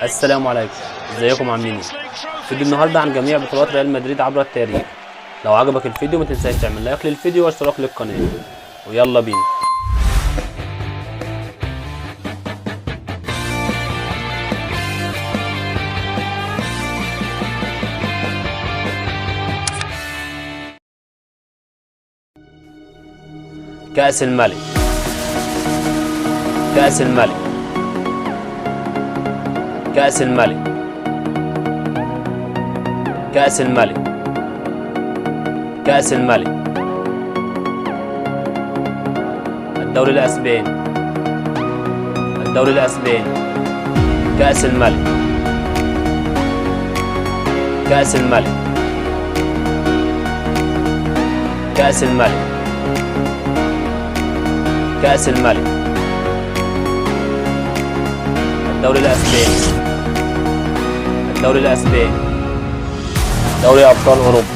السلام عليكم، ازيكم عاملين ايه؟ فيديو النهارده عن جميع بطولات ريال مدريد عبر التاريخ. لو عجبك الفيديو ما تنساش تعمل لايك للفيديو واشتراك للقناه، ويلا بينا. كأس الملك، كأس الملك، كأس الملك، كأس الملك، كأس الملك، الدوري الأسباني، الدوري الأسباني، كأس الملك، كأس الملك، كأس الملك، كأس الملك، الدوري الأسباني، الدوري الأسباني، دوري أبطال أوروبا،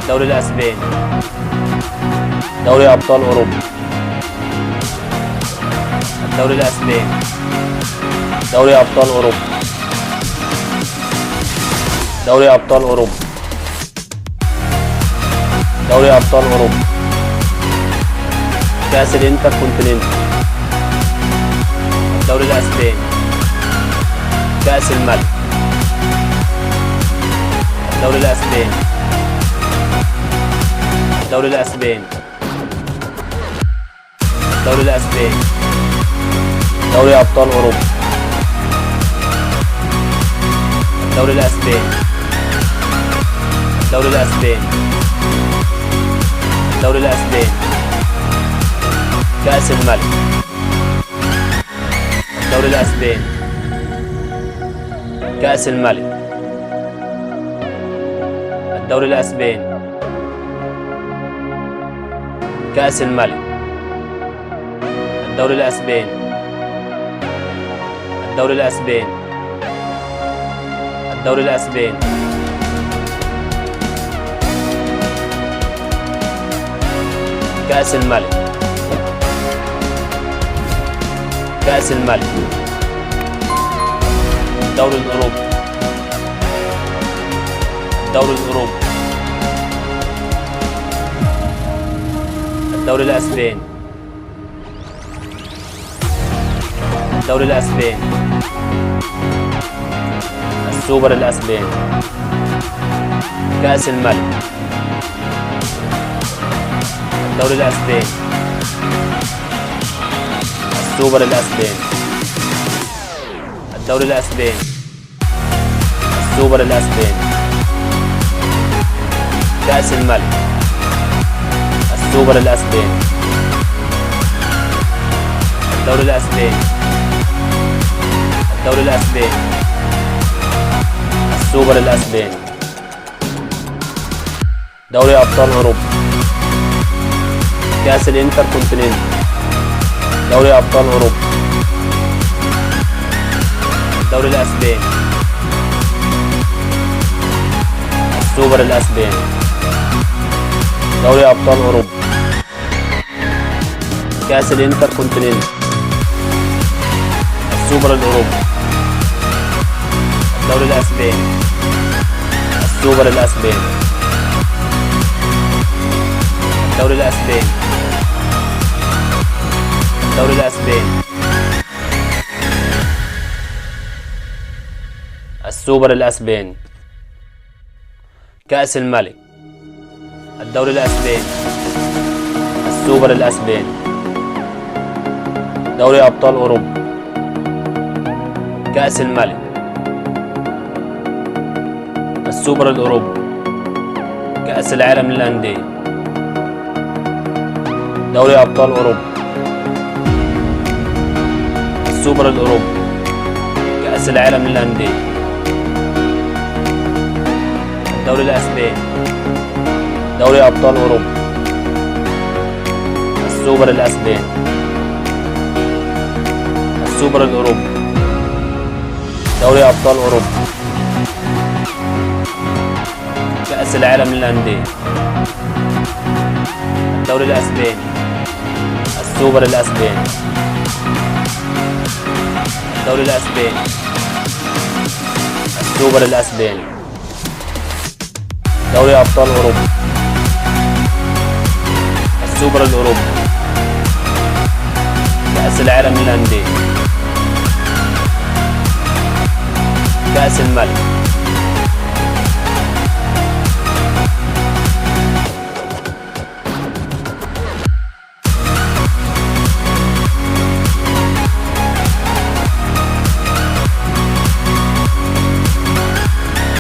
الدوري الأسباني، دوري أبطال أوروبا، الدوري الأسباني، دوري أبطال أوروبا، دوري أبطال أوروبا، دوري أبطال أوروبا، كأس الانتر كونتيننتال، الدوري الأسباني، كأس الملك، الدوري الأسباني، الدوري الأسباني، الدوري الأسباني، دوري أبطال أوروبا، الدوري الأسباني، الدوري الأسباني، الدوري الأسباني، كأس الملك، الدوري الأسباني، كأس الملك، الدوري الأسباني، كأس الملك، الدوري الأسباني، الدوري الأسباني، الدوري الأسباني، كأس الملك، كأس الملك، الدوري الأوروبي، الدوري الأوروبي، الدوري الأسباني، الدوري الأسباني، السوبر الأسباني، كأس الملك، الدوري الأسباني، السوبر الأسباني، الدوري الأسباني، السوبر الأسباني، كأس الملك، السوبر الأسباني، الدوري الأسباني، الدوري الأسباني، السوبر الأسباني، دوري أبطال أوروبا، كأس الانتر كونتيننتال، دوري أبطال أوروبا، الدوري الأسباني، السوبر الأسباني، دوري أبطال أوروبا، كأس الانتر كونتيننتال، السوبر الأوروبي، الدوري الأسباني، السوبر الأسباني، الدوري الأسباني، الدوري الأسباني، السوبر الأسباني، كأس الملك، الدوري الأسباني، السوبر الأسباني، دوري أبطال أوروبا، كأس الملك، السوبر الأوروبي، كأس العالم للأندية، دوري أبطال أوروبا، السوبر الأوروبي، كأس العالم للأندية، الدوري الأسباني، دوري أبطال أوروبا، السوبر الأسباني، السوبر الأوروبي، دوري أبطال أوروبا، كأس العالم للأندية، الدوري الأسباني، السوبر الاسباني، الدوري الاسباني، السوبر الاسباني، دوري ابطال اوروبا، السوبر الاوروبي، كأس العالم للأندية، كأس الملك.